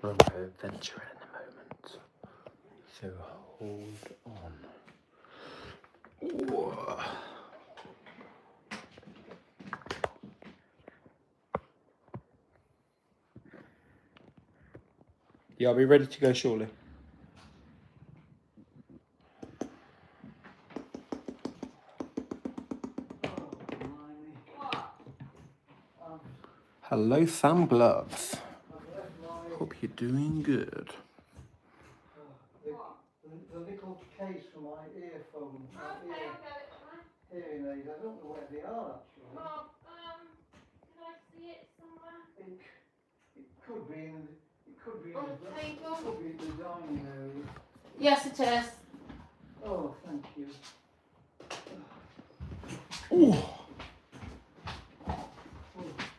We'll go venture in a moment. So hold on. Whoa. Yeah, I'll be ready to go shortly. Hello, Sam Gloves. Hope you're doing good. The little case for my earphones, hearing aids, I don't know where they are actually. Well, can I see it somewhere? It could be in On the table? It could be in the dining area. Yes, it is. Oh, thank you. Ooh.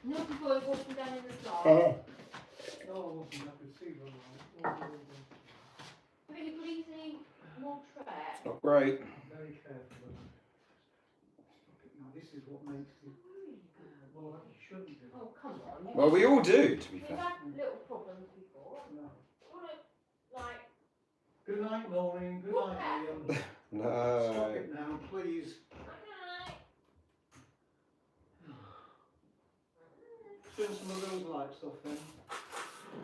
Naughty boy walking down in the dark. Oh, I could see them. Have you got anything more track? Not great. Very careful. Now, this is what makes it. Well, you shouldn't do. Oh, come on. Well, we all do, to be We've fair. had little problems before. No. What a, like... Good night, Maureen. Good night, Liam. No. Stop it now, please. Okay. Turn some of those lights off then.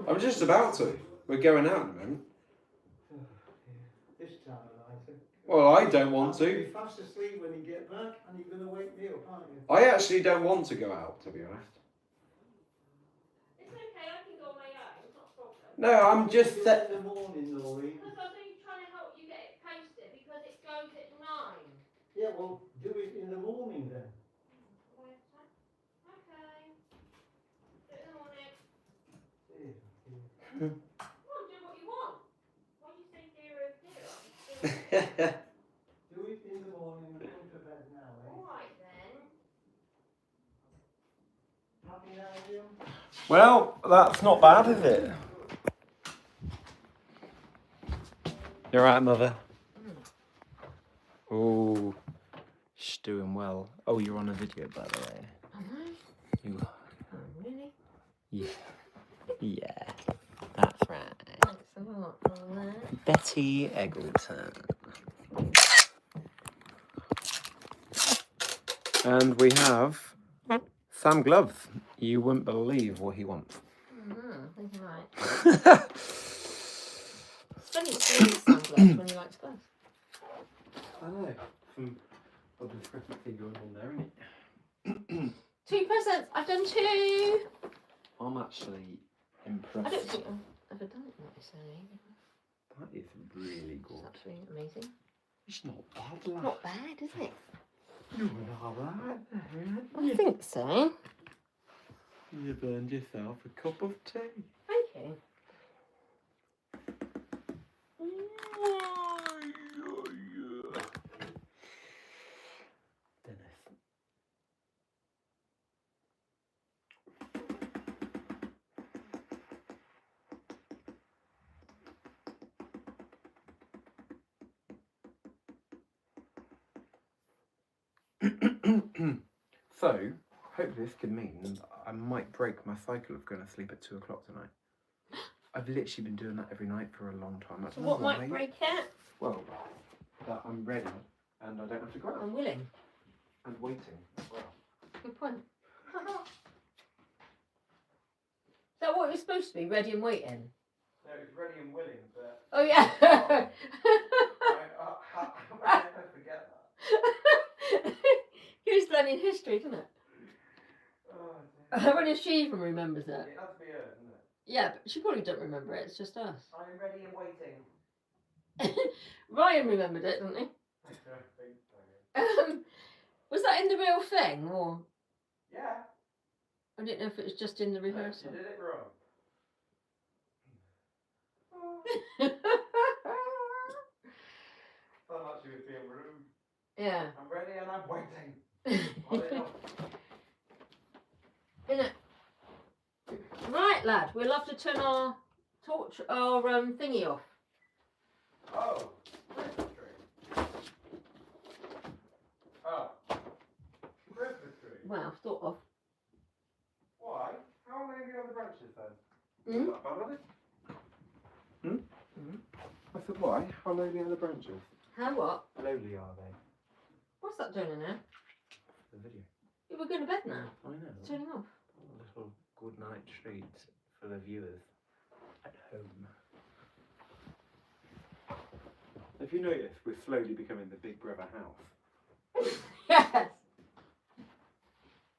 I'm just about to. We're going out in a moment. This time of night. Well, I don't want You'll to. be fast asleep when you get back, and you're going to wake me up, aren't you? I actually don't want to go out, to be honest. It's okay, I can go on my own. It's not a problem. No, I'm just... In the morning, Noreen. Because I was only trying to help you get it posted because it goes at 9. Yeah, well, do it in the morning then. Okay. Do it in the morning. Yeah. Come on, do what you want. Why do you say dear oh dear? Do it in the morning and go to bed now, eh? Alright then. Happy now, Liam? Well, that's not bad, is it? You're right, Mother. Oh, she's doing well. Oh, you're on a video, by the way. Am I? You are. Oh, really? Yeah. Yeah. That's right. Thanks a lot for that. Betty Eggleton. And we have Sam Gloves. You wouldn't believe what he wants. I think you're right. It's funny to see sunglasses when you like gloves. I know. Some different thing going on there, isn't it? 2 presents. I've done 2. I'm actually I don't impressed. think I've ever done it necessarily. That is really It's good. absolutely amazing. It's not bad, lad. Not bad, is it? You're not bad. I think so. You've earned yourself a cup of tea. Thank you. Dennis. So, hopefully this could mean that I might break my cycle of going to sleep at 2 o'clock tonight. I've literally been doing that every night for a long time. I So don't what know might why. break it? Well, that I'm ready and I don't have to go out. I'm willing. And waiting as well. Good point. Is that what you're supposed to be? Ready and waiting? No, it's ready and willing, but Oh yeah. I never forget that. Who's learning history, isn't it? Oh, I wonder if she even remembers it. it has to be her, doesn't it? Yeah, but she probably don't remember it. It's just us. I'm ready and waiting. Ryan remembered it, didn't he? I don't think so. Was that in the real thing, or Yeah. I didn't know if it was just in the rehearsal. You did it wrong. Felt like she was being rude. Yeah. I'm ready and I'm waiting. Innit? Right, lad. We'll have to turn our torch, our thingy off. Oh. Christmas tree. Oh. Christmas tree. Well, I've thought of. Why? How many of the other branches then? Hmm? Not bad, are they? So why? How lowly are the branches? How what? Lowly are they? What's that doing in there? The video. Yeah, we're going to bed now. I know. It's turning off. A little good night treat for the viewers at home. Have you noticed we're slowly becoming the Big Brother house? Yes.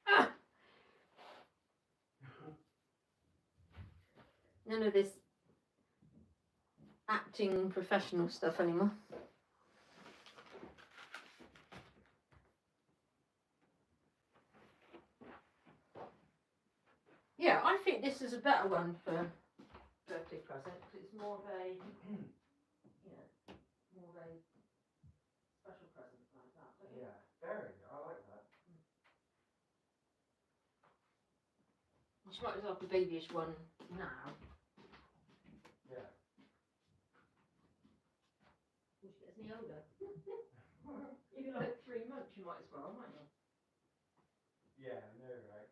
Ah. None of this acting professional stuff anymore. Yeah, I think this is a better one for birthday present because it's more of a, more of a special present like that. Don't you? Yeah, very. I like that. You might as well have the babyish one now. Yeah. When she gets any older. If you're like 3 months, you might as well, mightn't you? Yeah, I know, right?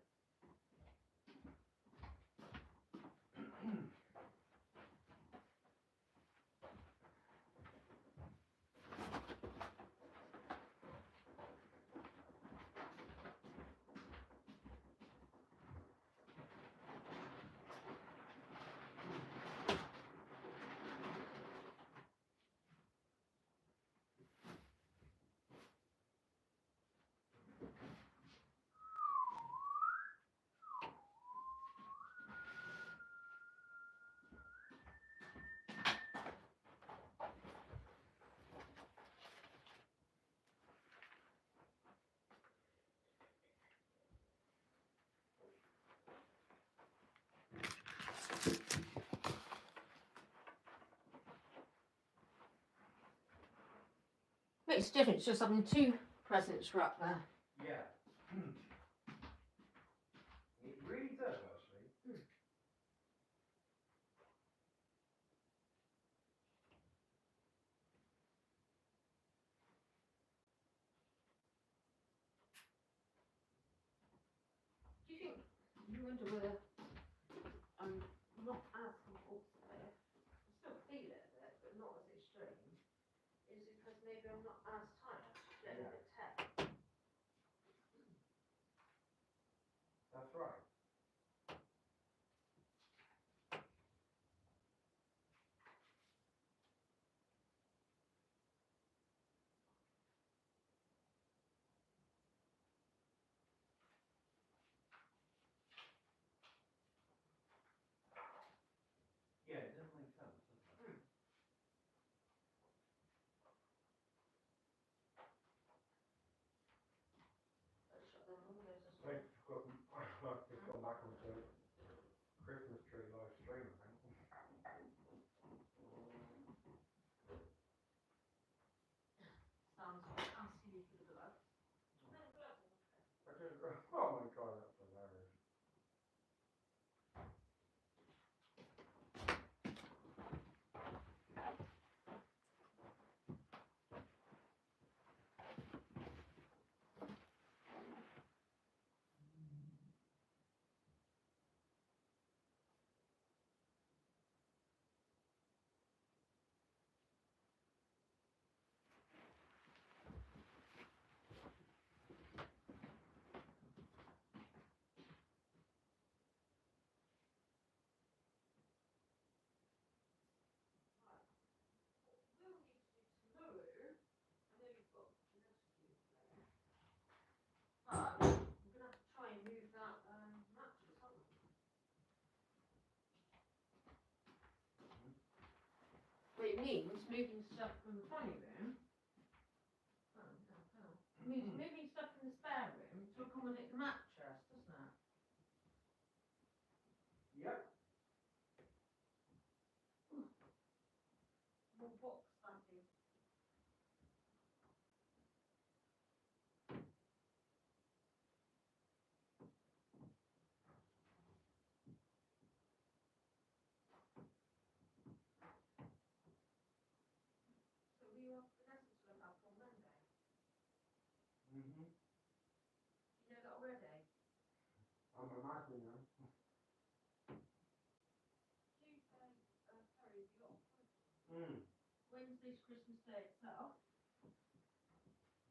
Makes a difference just having 2 presents wrapped there. Yeah. It really does, actually. Do you think, you wonder whether I'm not as compulsive, I still feel it a bit, but not as extreme, is it because maybe I'm not as tired, getting a bit tired. That's right. Yeah, it does make sense, doesn't it? Let's shut them windows as well. Like, it's gone back onto Christmas tree live stream, I think. Sounds like asking you for the gloves. No gloves. Oh my god, that's hilarious. But we're going to have to try and move that mattress, aren't we? But it means moving stuff from the funny room. Means moving stuff from the spare room to accommodate the mattress, doesn't it? Yep. More box stamping. So we are Vanessa to look up on Monday. Mm-hmm. You know that already? I'm imagining. Tuesday, sorry, you got Mm. Wednesday's Christmas Day itself.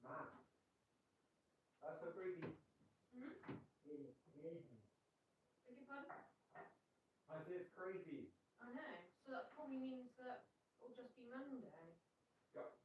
Man, that's a breathing. Hmm? Beg your pardon? I said it's crazy. I know. So that probably means that it'll just be Monday. Go.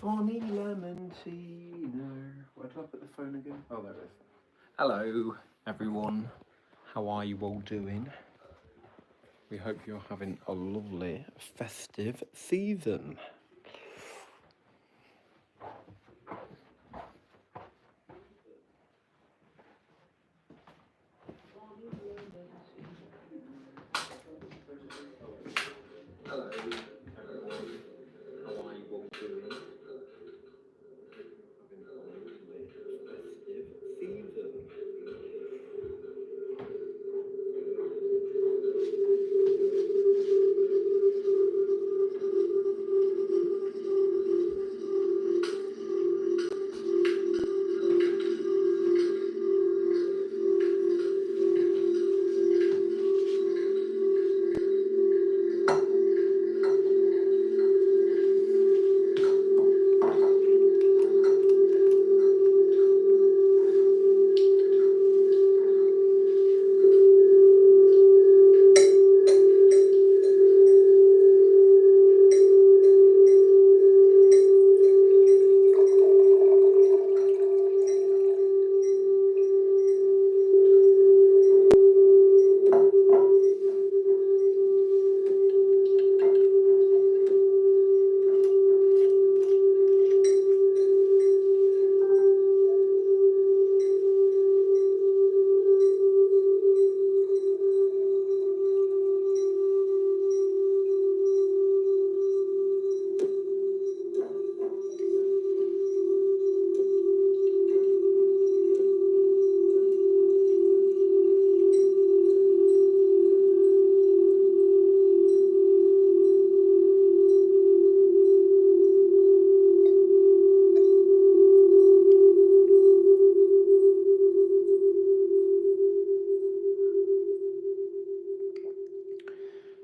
Funny Lemontino. Where did I put the phone again? Oh, there it is. Hello, everyone. How are you all doing? We hope you're having a lovely festive season. Hello, everyone. How are you all doing? Having a lovely festive season.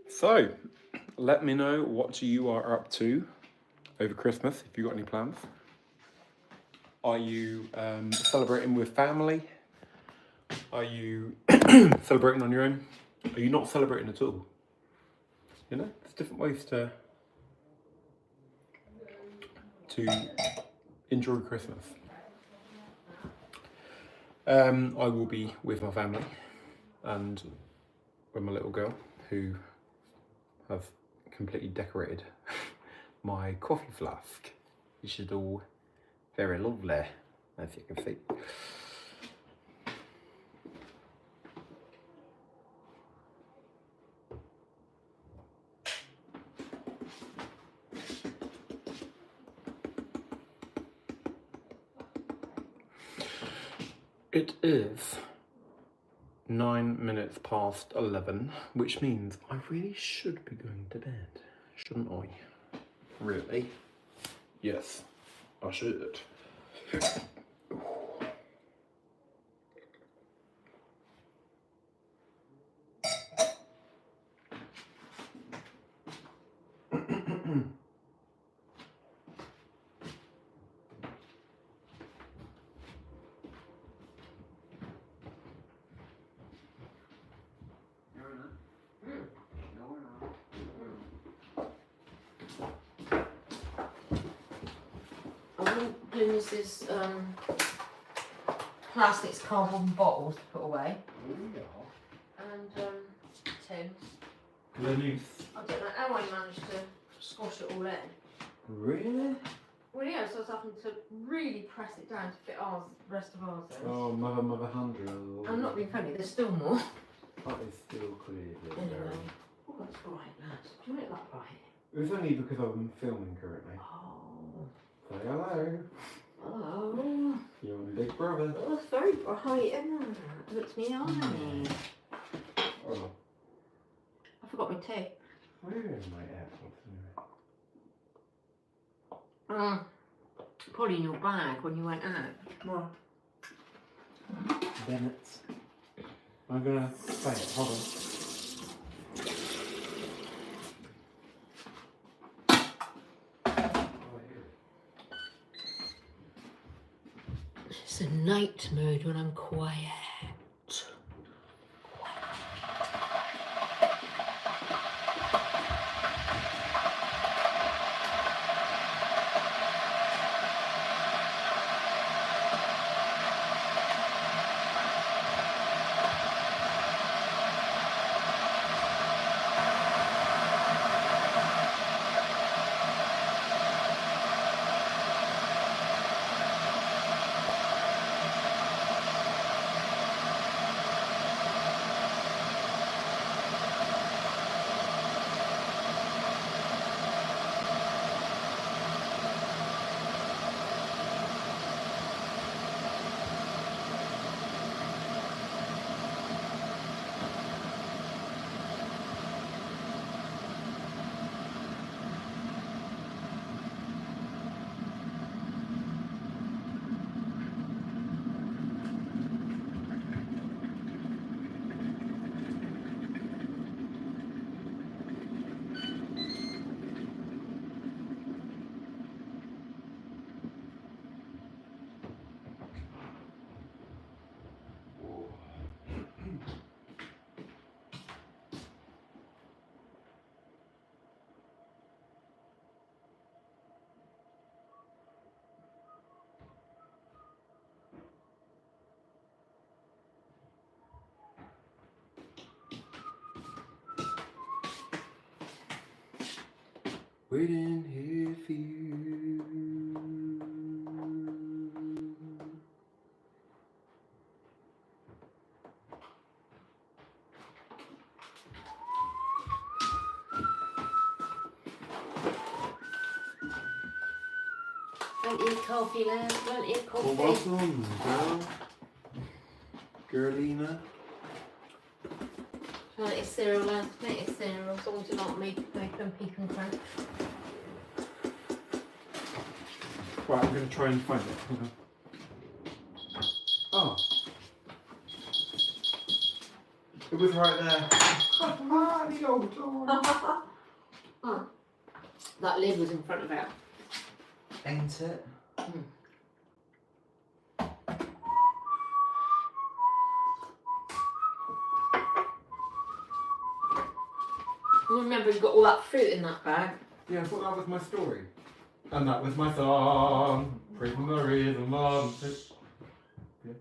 So, let me know what you are up to over Christmas, if you've got any plans. Are you celebrating with family? Are you celebrating on your own? Are you not celebrating at all? You know, there's different ways to enjoy Christmas. I will be with my family and with my little girl, who have completely decorated my coffee flask, which is all very lovely, as you can see. It is 9 minutes past 11, which means I really should be going to bed, shouldn't I? Really? Yes, I should. This plastics, cardboard bottles to put away. And tins. Lilies. I don't know how I managed to squash it all in. Really? Well, yeah, so I was having to really press it down to fit ours, the rest of ours in. Oh, mother hundred. I'm not being funny, there's still more. That is still clearly Anyway. very. Oh, that's bright, lads. Do you want it that bright? It was only because I'm filming currently. Oh. Say hello. Hello. You're on Big Brother. Oh, it's very bright, isn't it? Looks me eye. Oh, I forgot my tea. where is my AirPods anyway? Probably in your bag when you went out. Right. Bennett. I'm gonna play it. Hold on. It's a night mode when I'm quiet. Waiting here for you. Plenty of coffee, lad. Plenty of coffee. Well, welcome, girl. Girlina. Plenty of cereal, lad. Plenty of cereal. Someone to not make them pecan crunch. Right, I'm going to try and find it. Hold on. Oh. It was right there. Ah, the old door. Oh. That lid was in front of it. Ain't it? Remember, you've got all that fruit in that bag. Yeah, I thought that was my story. And that was my song. Praising the rhythm of it. Yeah.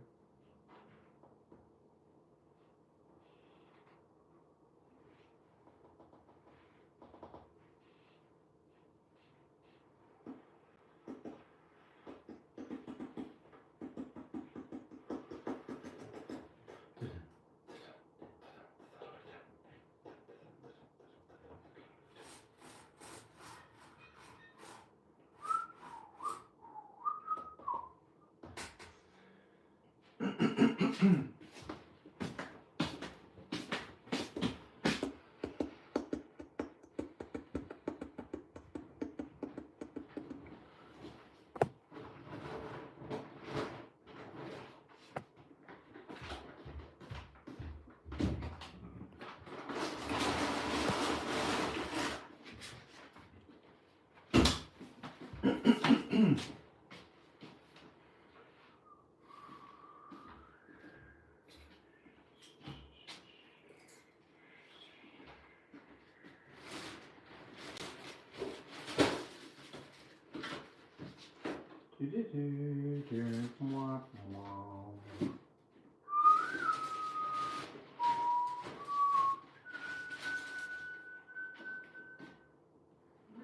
Where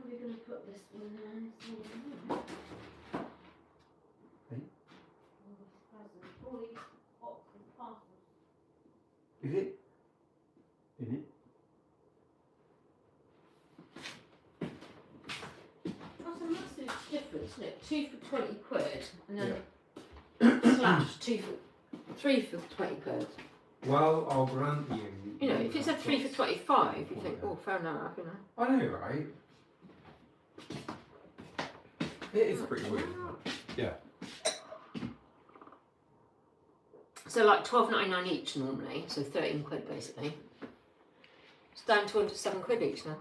are we going to put this one then? Hey? All these boxes, parcels. Is it? In it? That's a massive difference, isn't it? 2 for 20 quid, and then Yeah. slab much. 3 for 20 quid. Well, I'll grant you. You know, if it's a 3 for 25, you think, oh, fair enough, you know. I know, right? It is pretty weird. Yeah. So like 12.99 each normally, so 13 quid basically. It's down to under 7 quid each now.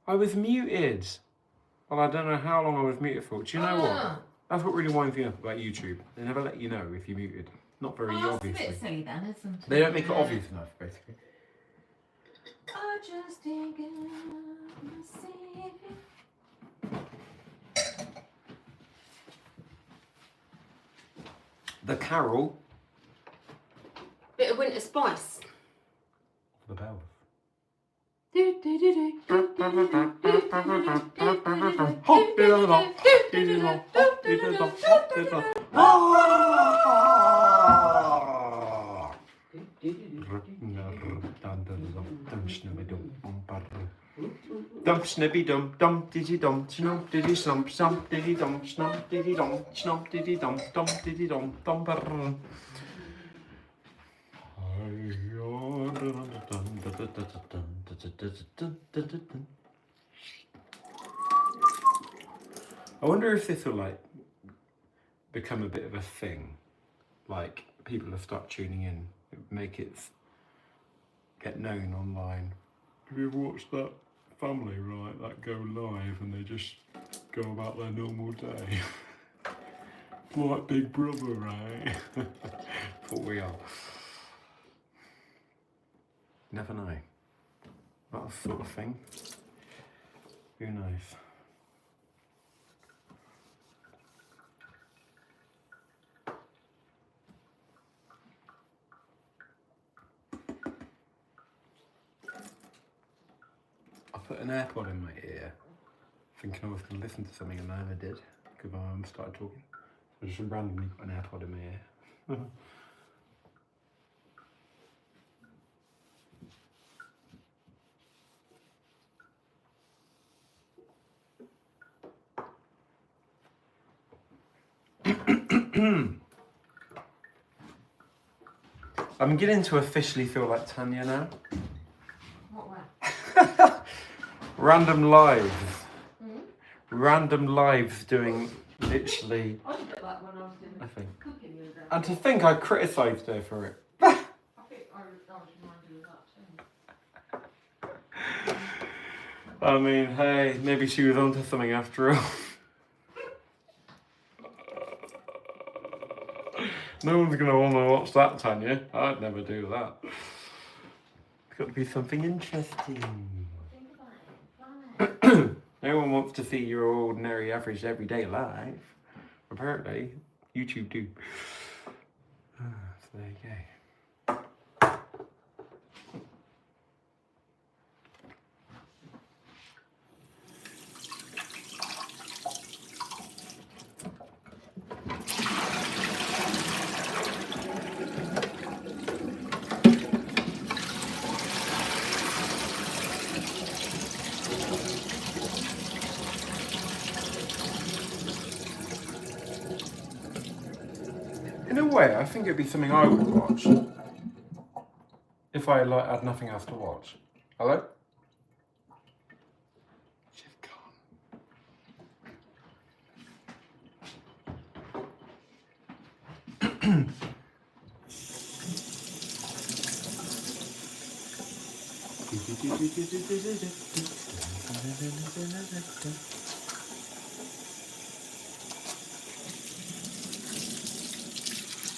I was muted. Well, I don't know how long I was muted for. Do you know what? That's what really winds me up about YouTube. They never let you know if you're muted. Not very obviously. That's a bit silly then, isn't it? They don't make it obvious enough, basically. I just ain't gonna save you. The Carol. Bit of winter spice. The bells. Dum snippy dum dum diddy dum snum diddy slump slump diddy dum snum diddy dum snum diddy dum diddy dum dum. I wonder if this will like become a bit of a thing, like people will start tuning in, make it get known online. Have you ever watched that family, right, that go live and they just go about their normal day. Like Big Brother, right? That's what we are. Never know. That sort of thing. Who knows? I put an AirPod in my ear, thinking I was going to listen to something, and I never did, because I started talking. I just randomly put an AirPod in my ear. I'm beginning to officially feel like Tanya now. What way? Random lives. Hmm? Random lives doing literally I did that when I was doing the nothing. cooking the other day. And to think I criticised her for it. I think I was reminded of that too. I mean, hey, maybe she was onto something after all. No one's going to want to watch that, Tanya. I'd never do that. It's got to be something interesting. Think about it. No one wants to see your ordinary, average, everyday life. Apparently, YouTube do. So there you go. In a way, I think it'd be something I would watch if I had nothing else to watch. Hello? She's gone.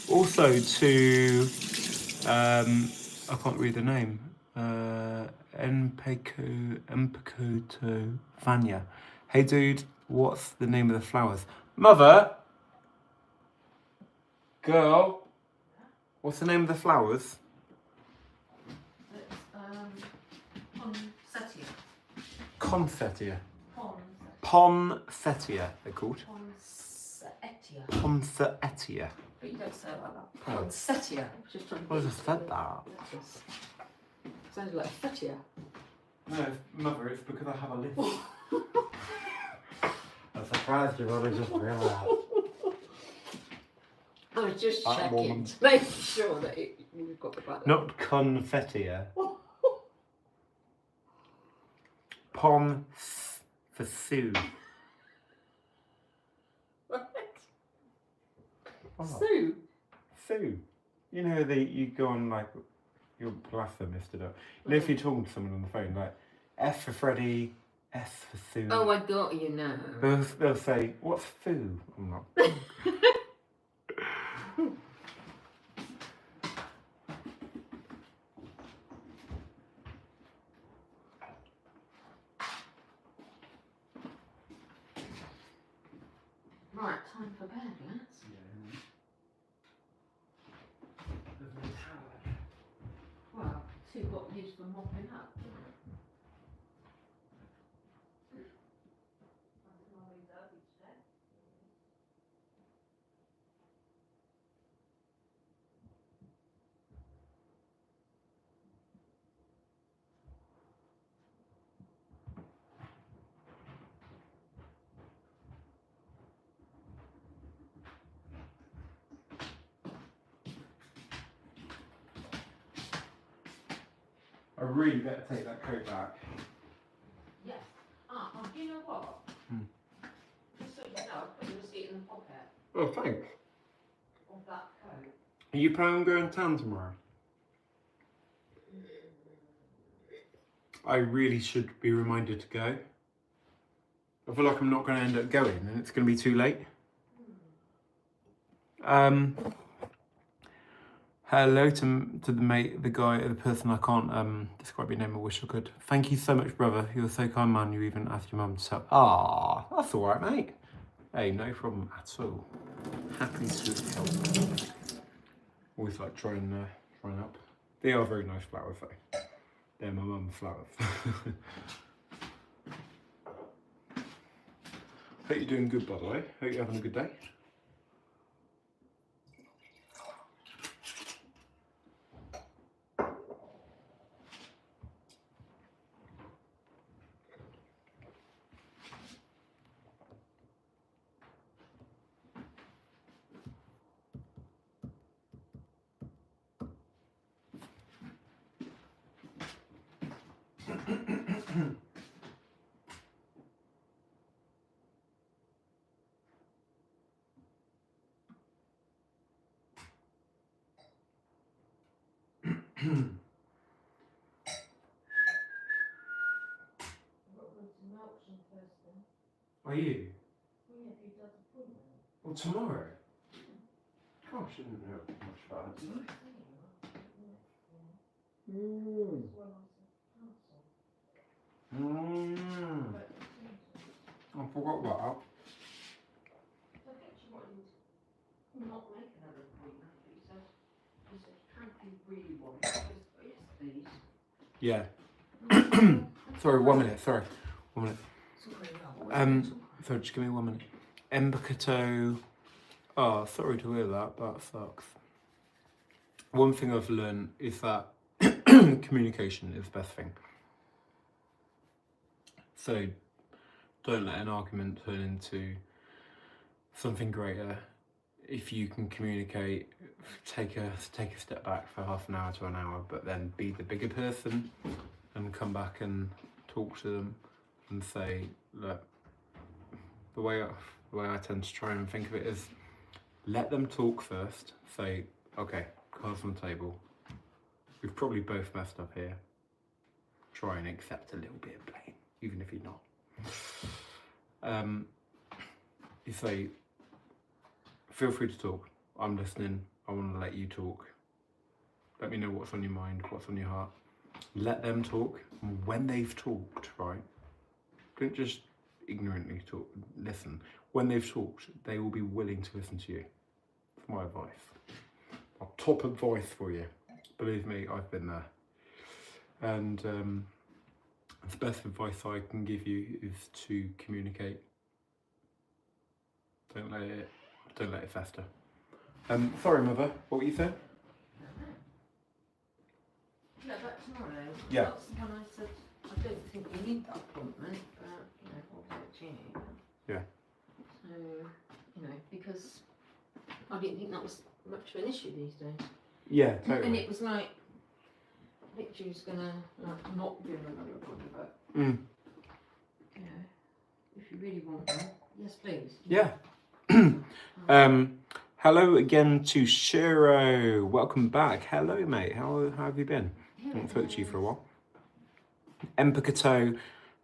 Also to, I can't read the name, Empekoto Vanya. Hey dude, what's the name of the flowers? Mother? Girl? What's the name of the flowers? It's poinsettia. Consettia. Poinsettia. Ponsettia, they're called. Poinsettia. Ponsettia. But you don't say it like that. Oh. Poinsettia. Just trying to I just said that. letters. Sounds like fetia. No, Mother, it's because I have a list. I'm surprised you've only just realised. I was just That checking woman. to make sure that we've got the right. Not confettia. Pon for Sue. Oh, Sue. Sue. You know, you go on like, you're blasphemous to do. You know, if you're talking to someone on the phone, like, F for Freddie, S for Sue. Oh, I got you now. They'll say, what's Foo? I'm not. Right, time for bed, lads. Well, two got used for mopping up. I really better take that coat back. Yes. Do you know what? Just so you know, I put the receipt in the pocket Oh, thanks. of that coat. Are you planning on going to town tomorrow? I really should be reminded to go. I feel like I'm not going to end up going and it's going to be too late. Hello to the person I can't describe your name. I wish I could. Thank you so much, brother. You're so kind, man. You even asked your mum to help. Ah, that's all right, mate. Hey, no problem at all. Happy to help. Always like trying up. They are very nice flowers, though. They're my mum's flowers. Hope you're doing good, by the way. Hope you're having a good day. Are you? Well, tomorrow? Gosh, I didn't know much about it. I forgot about that. I think she wanted to not make another appointment, but he said, can you really want it? I said, yes, please. Yeah. Sorry, 1 minute. Sorry, 1 minute. Sorry, just give me 1 minute. Embakato. Oh, sorry to hear that. That sucks. One thing I've learned is that communication is the best thing. So don't let an argument turn into something greater. If you can communicate, take a step back for half an hour to an hour, but then be the bigger person and come back and talk to them and say, look, the way I tend to try and think of it is, let them talk first. Say, okay, cards on the table. We've probably both messed up here. Try and accept a little bit of blame, even if you're not. You say, feel free to talk. I'm listening. I want to let you talk. Let me know what's on your mind, what's on your heart. Let them talk. When they've talked, right? Don't just ignorantly talk. Listen. When they've talked, they will be willing to listen to you. That's my advice. My top advice for you. Believe me, I've been there. And the best advice I can give you is to communicate. Don't let it fester. Sorry, mother. What were you saying? No, but tomorrow. Yeah. That's when I said, I don't think we need that appointment, but, what was it, Ginny? Yeah. So, because I didn't think that was much of an issue these days. Yeah, And totally. it was like, literally was gonna not give another appointment, but, if you really want one, yes please. Yeah. Hello again to Shiro. Welcome back. Hello, mate. How have you been? I haven't spoken to you for a while. Empakato,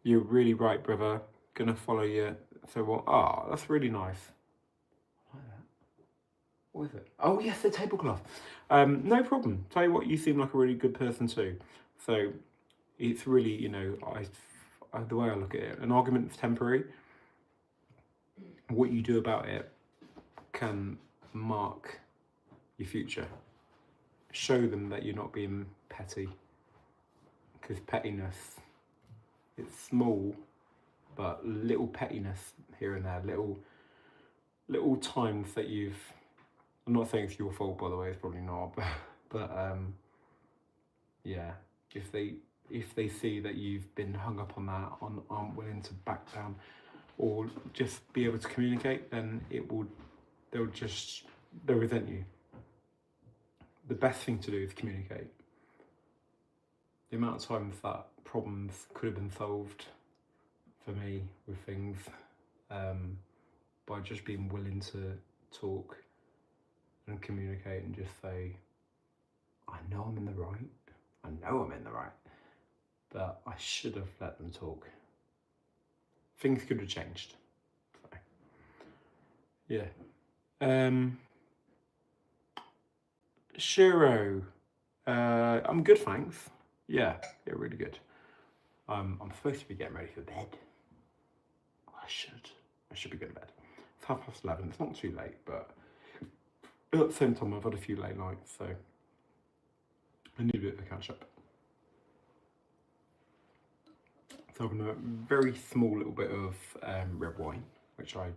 you're really right, brother. Gonna follow you. So what? Ah, that's really nice. I like that. What is it? Oh yes, the tablecloth. No problem. Tell you what, you seem like a really good person too. So it's really, the way I look at it, an argument is temporary. What you do about it can mark your future. Show them that you're not being petty. Because pettiness, it's small, but little pettiness here and there, little times that I'm not saying it's your fault, by the way, it's probably not, but yeah, if they see that you've been hung up on that, aren't willing to back down, or just be able to communicate, then they'll resent you. The best thing to do is communicate. The amount of times that problems could have been solved for me with things by just being willing to talk and communicate and just say, I know I'm in the right. I know I'm in the right. but I should have let them talk. Things could have changed. So, yeah. Shiro, I'm good, thanks. Yeah, really good. I'm supposed to be getting ready for bed. I should be going to bed. It's 11:30. It's not too late, but at the same time, I've had a few late nights, so I need a bit of a catch up. So I'm having a very small little bit of red wine, which I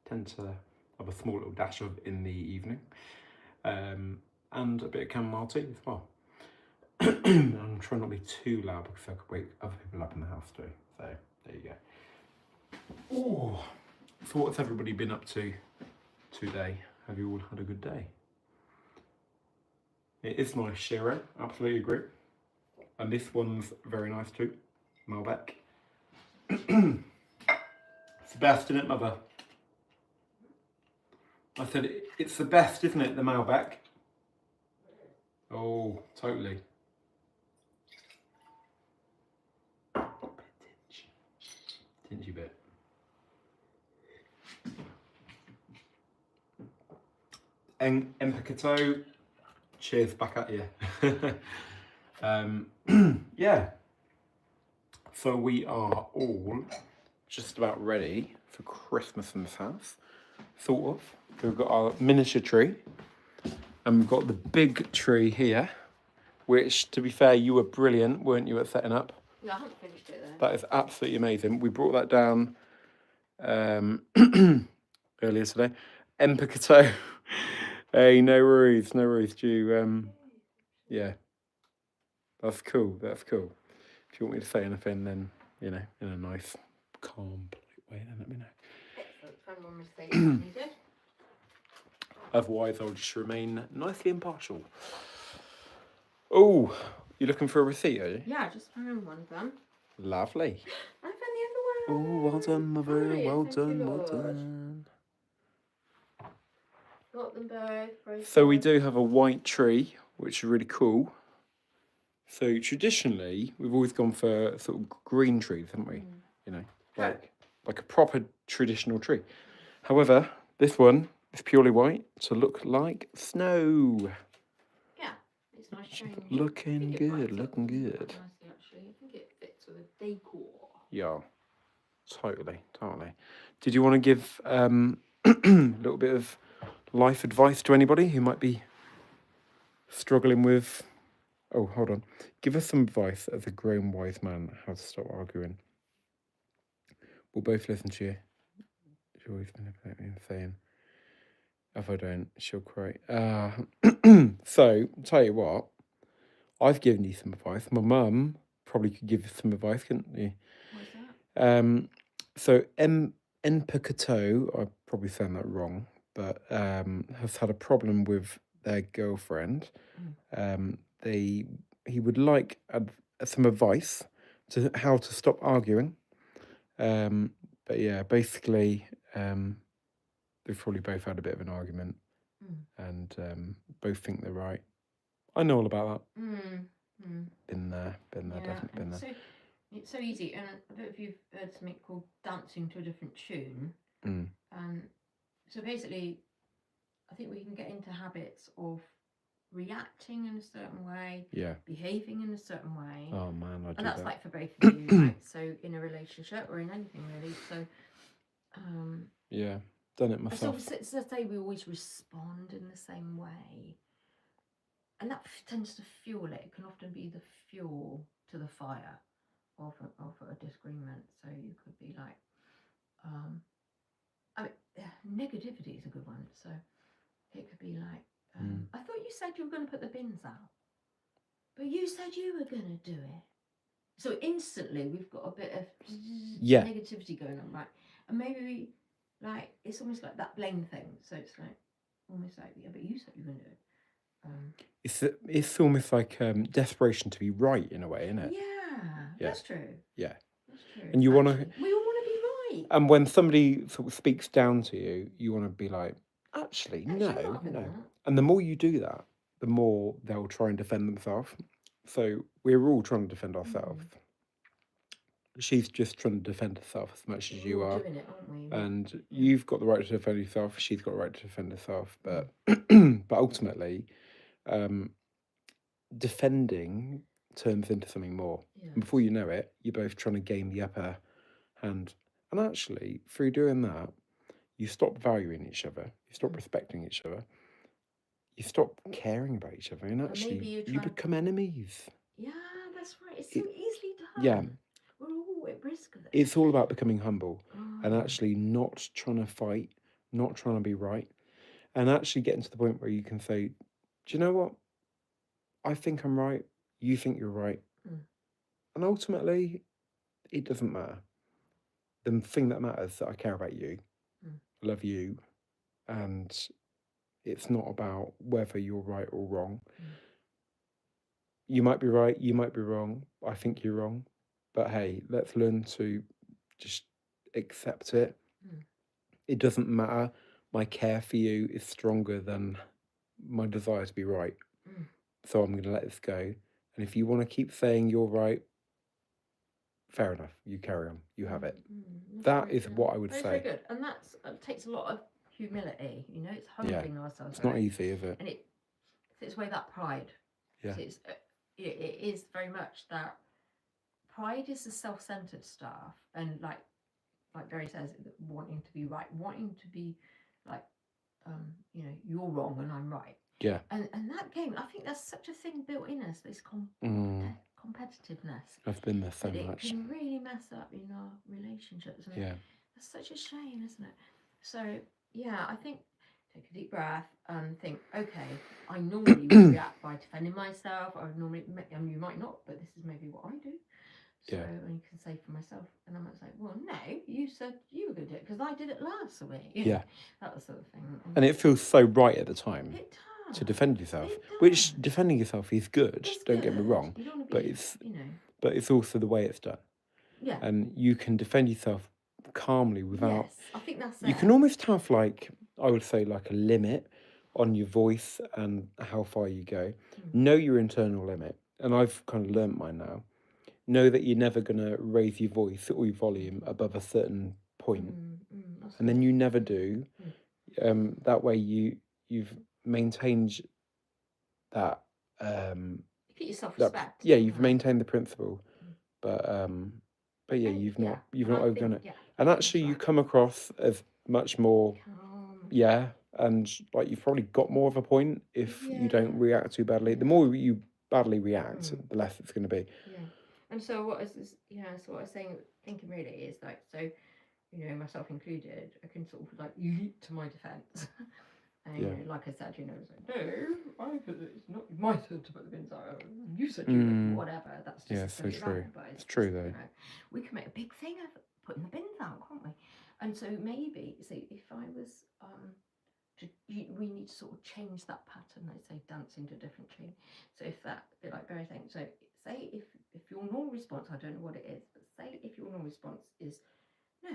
tend to have a small little dash of in the evening, and a bit of chamomile tea as well. I'm trying not to be too loud because I could wake other people up in the house too. So there you go. Oh, so what's everybody been up to today? Have you all had a good day? It is nice, Shiro. Absolutely agree. And this one's very nice too. Malbec. It's the best, isn't it, Mother? I said it's the best, isn't it, the Malbec? Oh, totally. Tingy bit. Empakato, cheers back at you. Yeah. So we are all just about ready for Christmas in this house, sort of. We've got our miniature tree, and we've got the big tree here, which, to be fair, you were brilliant, weren't you, at setting up? No, I haven't finished it though. That is absolutely amazing. We brought that down earlier today. Empakato. Hey, no worries. Do you, yeah. That's cool. If you want me to say anything, then, in a nice, calm, polite way, then let me know. Excellent. If anyone mistakes needed. Otherwise, I'll just remain nicely impartial. Oh, you're looking for a receipt, are you? Yeah, I just found one of them. Lovely. I found the other one. Oh, well done, Mother. Brilliant, Well thank you, done. Lord. Got them both. Very So we good. do have a white tree, which is really cool. So traditionally, we've always gone for sort of green trees, haven't we? Like a proper traditional tree. However, this one is purely white to look like snow. Yeah, it's nice change. Looking good. Nicely, actually. I think it fits with the decor. Yeah, totally. Did you want to give a little bit of life advice to anybody who might be struggling with... Oh, hold on. Give us some advice as a grown wise man how to stop arguing. We'll both listen to you. She's always manipulating me and saying, if I don't, she'll cry. So, tell you what, I've given you some advice. My mum probably could give you some advice, couldn't you? What's that? So, Empakato, I'm probably saying that wrong, but has had a problem with their girlfriend. He would like some advice to how to stop arguing. But yeah, basically, they've probably both had a bit of an argument, and both think they're right. I know all about that. Been there, definitely been there. So, it's so easy, and I don't know if you've heard something called dancing to a different tune. So basically, I think we can get into habits of reacting in a certain way, behaving in a certain way. Oh man, and that's like for both of you, right? So in a relationship or in anything really. So, yeah, done it myself. So it's to say we always respond in the same way, and that tends to fuel it. It can often be the fuel to the fire of a disagreement. So you could be like, negativity is a good one. So it could be like, I thought you said you were going to put the bins out, but you said you were going to do it. So instantly we've got a bit of negativity going on, right? And maybe it's almost like that blame thing. So it's like almost like, yeah, but you said you were going to do it. It's almost like desperation to be right in a way, isn't it? Yeah, that's true. Yeah, that's true. And you want to. We all want to be right. And when somebody sort of speaks down to you, you want to be like, actually, no. And the more you do that, the more they'll try and defend themselves. So we're all trying to defend ourselves. She's just trying to defend herself as much as you We're all are. doing it, aren't we? And you've got the right to defend yourself. She's got the right to defend herself. But but ultimately, um, defending turns into something more. Yeah. And before you know it, you're both trying to gain the upper hand. And actually, through doing that, you stop valuing each other. You stop respecting each other. You stop caring about each other, and maybe actually, you're you trying- become enemies. Yeah, that's right. It's so easily done. Yeah, We're all at risk of it. it's all about becoming humble and Oh. actually not trying to fight, not trying to be right, and actually getting to the point where you can say, "Do you know what? I think I'm right. You think you're right." And ultimately, it doesn't matter. The thing that matters is that I care about you, I love you, and it's not about whether you're right or wrong. You might be right, you might be wrong. I think you're wrong. But hey, let's learn to just accept it. It doesn't matter. My care for you is stronger than my desire to be right. So I'm going to let this go. And if you want to keep saying you're right, fair enough. You carry on. You have it. That is what I would That's say. very good, and that's takes a lot of humility. You know, it's humbling ourselves. It's not very- easy, is it? and it takes away that pride. Yeah. So it is very much that pride is the self-centered stuff, and like Barry says, wanting to be right, wanting to be like, you know, you're wrong and I'm right. Yeah. And that game, I think that's such a thing built in us. This competitiveness. I've been there so that much. It can really mess up in our relationships. And Yeah. It's such a shame, isn't it? So yeah, I think take a deep breath and think, okay, I normally would react by defending myself. I would normally, and you might not, but this is maybe what I do. So, and you can say for myself, and I might say, well, no, you said you were going to do it because I did it last week. Yeah. That sort of thing. And it feels so right at the time It does. to defend yourself, It which does. defending yourself is good. It's Don't get me good. wrong, You don't want to but be, it's you know. but it's also the way it's done. Yeah. And you can defend yourself calmly without. Yes, I think that's You can almost have like, I would say, like a limit on your voice and how far you go. Know your internal limit, and I've kind of learnt mine now. Know that you're never gonna raise your voice or your volume above a certain point, and then you never do. That way you've maintained that. You put yourself That, respect. yeah, you've maintained the principle, but yeah, you've not And I overdone think- it. yeah, And that's actually, you right. come across as much more, Calm. yeah, and like you've probably got more of a point if you don't Yeah. react too badly. The more you badly react, the less it's going to be. Yeah. And so what is this? Yeah. So what I was saying, thinking really is like, so, you know, myself included, I can sort of like leap to my defence. And you know, like I said, you know, it's like, no, it's not my turn to put the bins out. You said you would, whatever. That's just Yeah, so silly true. rant, but It's true just, though. You know, we can make a big thing of putting the bins out, can't we? And so maybe, say, if I was, we need to sort of change that pattern. Let's say dancing to a different tune. So if that, a bit like Barry saying, so say if your normal response, I don't know what it is, but say if your normal response is no,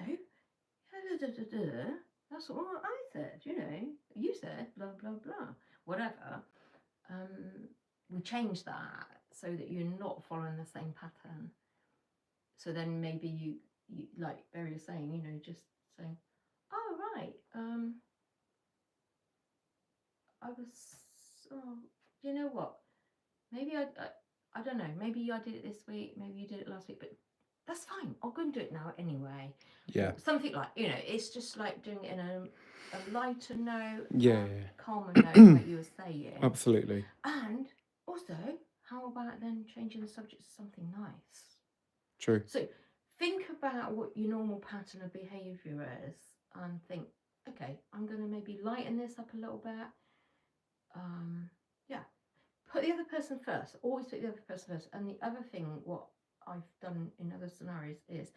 that's what I said, you know, you said blah blah blah, whatever. We change that so that you're not following the same pattern. So then maybe you like Barry was saying, you know, just saying, oh right, I was, oh, you know what? Maybe I don't know. Maybe I did it this week. Maybe you did it last week. But that's fine. I'll go and do it now anyway. Yeah. Or something like, you know, it's just like doing it in a lighter note. Yeah. Calmer note, like you were saying. Absolutely. And also, how about then changing the subject to something nice? True. So think about what your normal pattern of behaviour is and think, okay, I'm going to maybe lighten this up a little bit. Yeah, put the other person first. Always put the other person first. And the other thing, what I've done in other scenarios is,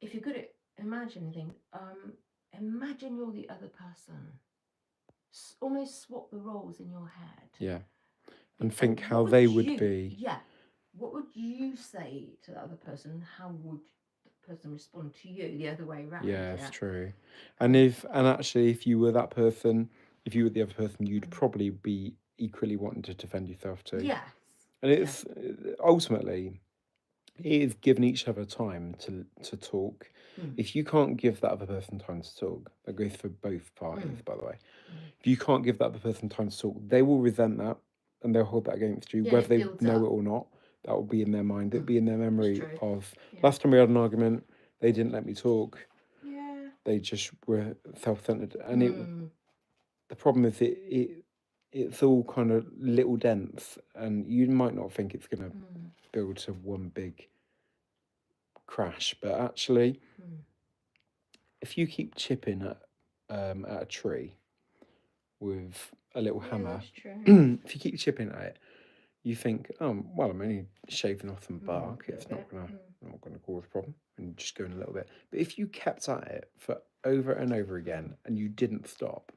if you're good at imagining, imagine you're the other person. Almost swap the roles in your head. Yeah, and think how they would be. Yeah, what would you say to the other person? How would the person respond to you? The other way around. Yeah, it's true. And actually, if you were that person, if you were the other person, you'd probably be equally wanting to defend yourself too. Yes. And it's ultimately it is giving each other time to talk. Mm. If you can't give that other person time to talk, that goes for both parties, Mm. by the way. Mm. If you can't give that other person time to talk, they will resent that and they'll hold that against you, Yeah, whether it they builds know up. it or not. That will be in their mind. It'll be in their memory true. of Yeah. last time we had an argument, they didn't let me talk. Yeah. They just were self-centered, and Mm. the problem is it's all kind of little dents, and you might not think it's going to Mm. build to one big crash, but actually, Mm. if you keep chipping at a tree with a little Yeah, hammer, that's true. if you keep chipping at it, you think, oh, well, I'm only shaving off some bark. Little It's bit. not gonna cause a problem, and just going a little bit. But if you kept at it for over and over again and you didn't stop,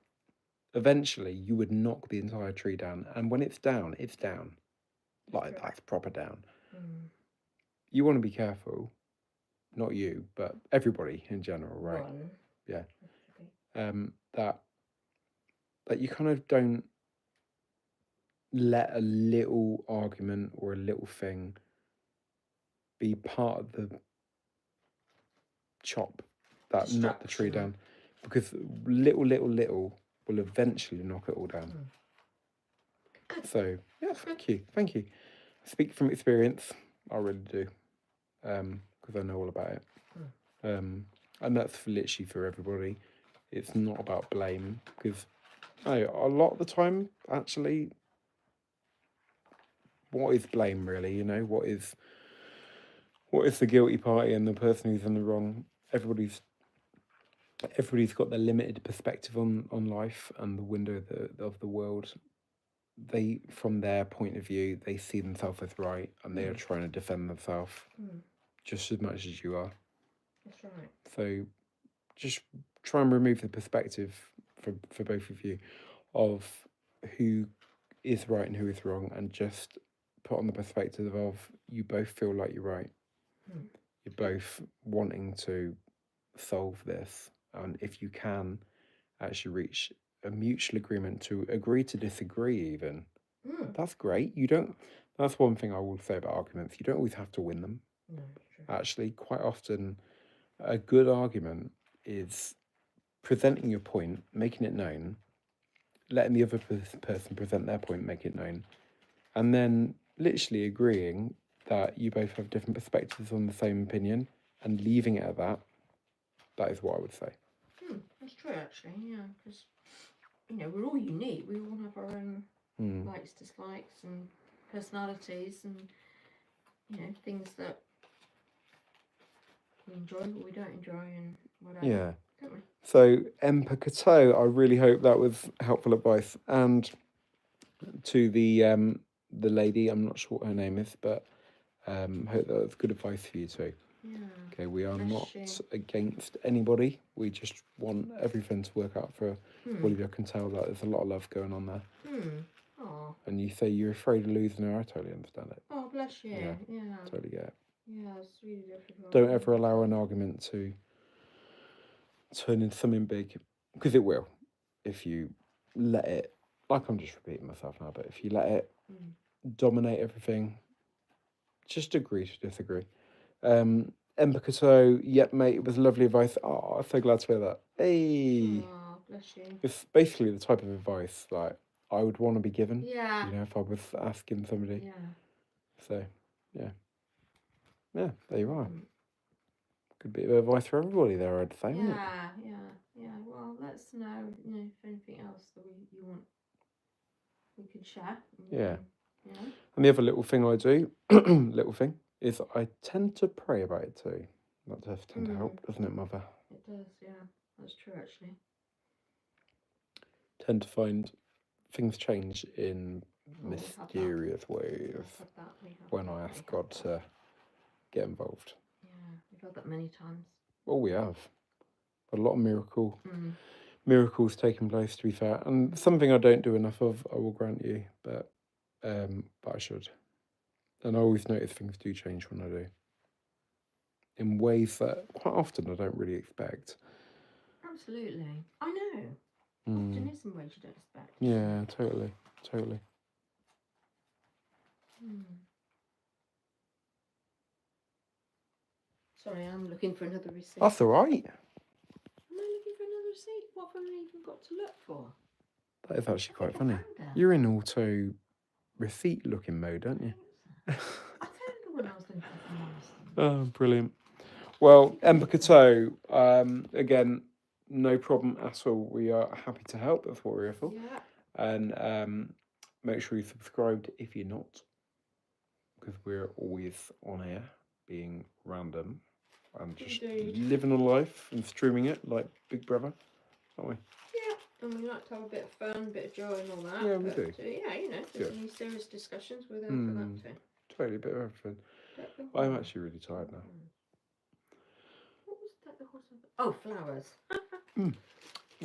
eventually you would knock the entire tree down. And when it's down, like true. that's proper down. Mm. You want to be careful, not you, but everybody in general, right? One. Yeah. Okay. That you kind of don't let a little argument or a little thing be part of the chop that knocked the tree Distraction. down, because little will eventually knock it all down. Good. So yeah, thank you. I speak from experience. I really do, because I know all about it. And that's literally for everybody. It's not about blame, because a lot of the time, actually, what is blame really? What is the guilty party and the person who's in the wrong? Everybody's got their limited perspective on life and the window of the world. They, from their point of view, they see themselves as right, and they are trying to defend themselves just as much as you are. That's right. So just try and remove the perspective for both of you of who is right and who is wrong, and just put on the perspective of you both feel like you're right. You're both wanting to solve this, and if you can actually reach a mutual agreement to agree to disagree, even that's great. That's one thing I will say about arguments. You don't always have to win them. No, true. Actually, quite often, a good argument is presenting your point, making it known, letting the other person present their point, make it known, and then literally agreeing that you both have different perspectives on the same opinion, and leaving it at that. That is what I would say. That's true, actually. Yeah, because we're all unique. We all have our own likes, dislikes, and personalities, and things that we enjoy or we don't enjoy, and whatever. Yeah. Don't we? So, Empakato, I really hope that was helpful advice. And to the lady, I'm not sure what her name is, but hope that was good advice for you too. Yeah. Okay, we are Bless not you. against anybody. We just want everything to work out for all of you. I can tell that there's a lot of love going on there. Oh. And you say you're afraid of losing her. I totally understand it. Oh, bless you. Yeah. Totally get it. Yeah, it's really difficult. Don't ever allow an argument to turn into something big, because it will, if you let it, like I'm just repeating myself now, but if you let it dominate everything, just agree to disagree. Empakato, yep, mate, it was lovely advice. Oh, I'm so glad to hear that. Hey, Oh, bless you. it's basically the type of advice like I would want to be given. Yeah. If I was asking somebody. Yeah. So, yeah, there you are. Good bit of advice for everybody there, I'd say. Isn't it? Yeah. Well, let us know, if anything else that you want we could share. Yeah. Yeah. And the other little thing I do, is I tend to pray about it too. That does tend to help, doesn't it, Mother? It does, yeah. That's true, actually. Tend to find things change in we have that. mysterious ways when I ask God to get involved. Yeah, we've had that many times. Oh, we have. A lot of miracles taking place, to be fair. And something I don't do enough of, I will grant you, but I should. And I always notice things do change when I do, in ways that quite often I don't really expect. Absolutely. I know. Often is in ways you don't expect. Yeah, totally. Sorry, I'm looking for another receipt. That's all right. Am I looking for another receipt? What have I even got to look for? That is actually quite I funny. found it. You're in auto receipt looking mode, aren't you? I found the one I was looking for from Morrison. Oh, brilliant. Well, Embacato, again, no problem at all. We are happy to help. That's what we're here for. Yeah. And make sure you subscribed if you're not, because we're always on air, being random and just Indeed. living a life and streaming it like Big Brother, aren't we? Yeah, and we like to have a bit of fun, a bit of joy and all that. Yeah, we but, do. Yeah, you know, if there's Yeah. any serious discussions, we're there for that too. Totally, a bit of everything. I'm actually really tired now. What was that? The horse? Oh, flowers.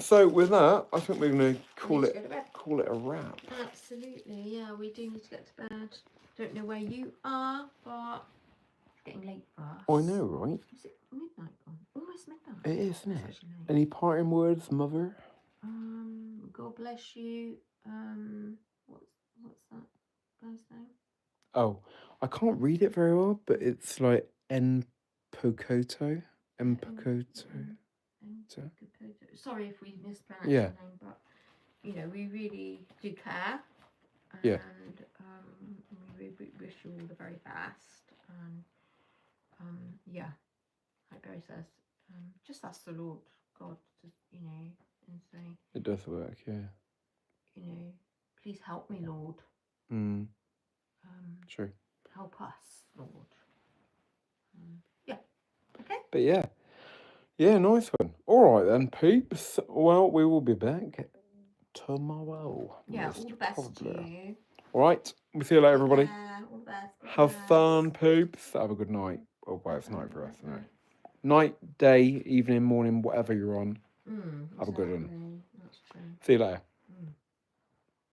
So with that, I think we're going to We need to go to bed. call it a wrap. Absolutely, yeah, we do need to get to bed. Don't know where you are, but it's getting late for us. I know, right? Is it midnight gone? Almost midnight. It is, isn't It's it? actually late. Any parting words, Mother? God bless you. What's that guy's name? Oh, I can't read it very well, but it's like Empokoto. Sorry if we mispronounced Yeah. your name, but you know we really do care, and Yeah. we wish you all the very best. And yeah, like Barry says, just ask the Lord God to and say, It does work, yeah. please help me, Lord. True. Help us, Lord. Yeah. Okay. But yeah. Yeah, nice one. All right then, peeps. Well, we will be back tomorrow. Yeah. most All the best probably. to you. All right. We'll see you later, everybody. Yeah, all the best. Have fun, peeps. Have a good night. Oh, well, it's night for us, isn't it? Night, day, evening, morning, whatever you're on. Have a good one. That's true. See you later.